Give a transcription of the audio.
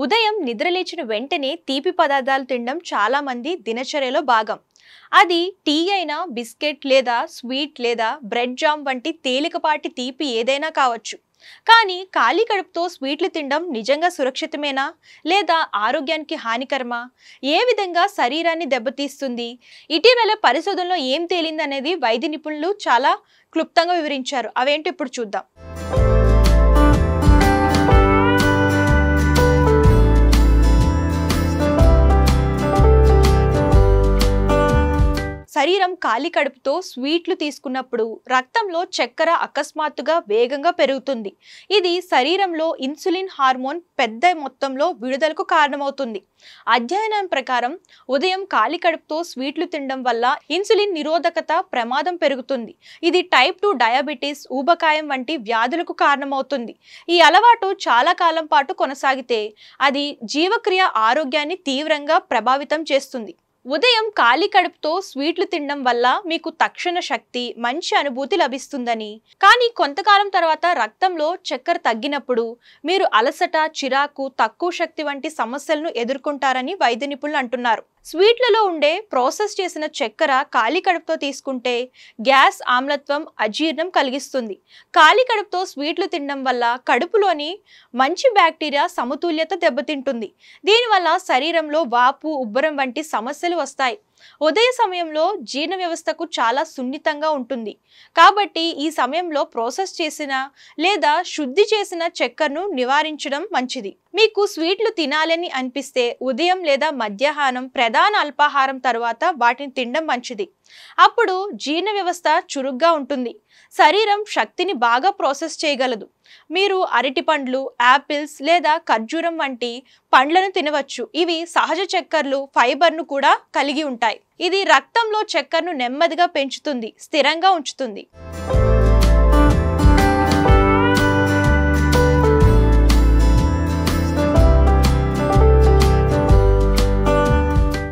ఉదయం నిద్రలేచిన వెంటనే తీపి పదార్థాలు తినడం చాలా మంది దినచర్యలో భాగం. అది టీ అయినా, బిస్కెట్ లేదా స్వీట్ లేదా బ్రెడ్ జామ్ వంటి తేలికపాటి తీపి ఏదైనా కావచ్చు. కానీ ఖాళీ కడుపుతో స్వీట్లు తినడం నిజంగా సురక్షితమేనా, లేదా ఆరోగ్యానికి హానికరమా? ఏ విధంగా శరీరాన్ని దెబ్బతీస్తుంది? ఇటీవల పరిశోధనలో ఏం తేలిందనేది వైద్య నిపుణులు చాలా క్లుప్తంగా వివరించారు. అవేంటో ఇప్పుడు చూద్దాం. శరీరం ఖాళీ కడుపుతో స్వీట్లు తీసుకున్నప్పుడు రక్తంలో చక్కెర అకస్మాత్తుగా వేగంగా పెరుగుతుంది. ఇది శరీరంలో ఇన్సులిన్ హార్మోన్ పెద్ద మొత్తంలో విడుదలకు కారణమవుతుంది. అధ్యయనం ప్రకారం ఉదయం ఖాళీ కడుపుతో స్వీట్లు తినడం వల్ల ఇన్సులిన్ నిరోధకత ప్రమాదం పెరుగుతుంది. ఇది టైప్ 2 డయాబెటీస్, ఊబకాయం వంటి వ్యాధులకు కారణమవుతుంది. ఈ అలవాటు చాలా కాలం పాటు కొనసాగితే అది జీవక్రియ ఆరోగ్యాన్ని తీవ్రంగా ప్రభావితం చేస్తుంది. ఉదయం ఖాళీ కడుపుతో స్వీట్లు తినడం వల్ల మీకు తక్షణ శక్తి, మంచి అనుభూతి లభిస్తుందని, కానీ కొంతకాలం తర్వాత రక్తంలో చక్కెర తగ్గినప్పుడు మీరు అలసట, చిరాకు, తక్కువ శక్తి వంటి సమస్యలను ఎదుర్కొంటారని వైద్య నిపుణులు అంటున్నారు. స్వీట్లలో ఉండే ప్రాసెస్ చేసిన చక్కెర ఖాళీ కడుపుతో తీసుకుంటే గ్యాస్, ఆమ్లత్వం, అజీర్ణం కలిగిస్తుంది. ఖాళీ కడుపుతో స్వీట్లు తినడం వల్ల కడుపులోని మంచి బ్యాక్టీరియా సమతుల్యత దెబ్బతింటుంది. దీనివల్ల శరీరంలో వాపు, ఉబ్బరం వంటి సమస్యలు వస్తాయి. ఉదయ సమయంలో జీర్ణ వ్యవస్థకు చాలా సున్నితంగా ఉంటుంది. కాబట్టి ఈ సమయంలో ప్రాసెస్ చేసిన లేదా శుద్ధి చేసిన చక్కెరను నివారించడం మంచిది. మీకు స్వీట్లు తినాలని అనిపిస్తే ఉదయం లేదా మధ్యాహ్నం ప్రధాన అల్పాహారం తర్వాత వాటిని తినడం మంచిది. అప్పుడు జీర్ణ వ్యవస్థ చురుగ్గా ఉంటుంది, శరీరం శక్తిని బాగా ప్రాసెస్ చేయగలదు. మీరు అరటి పండ్లు, యాపిల్స్ లేదా ఖర్జూరం వంటి పండ్లను తినవచ్చు. ఇవి సహజ చక్కెరలు, ఫైబర్ను కూడా కలిగి ఉంటాయి. ఇది రక్తంలో చక్కెరను నెమ్మదిగా పెంచుతుంది, స్థిరంగా ఉంచుతుంది.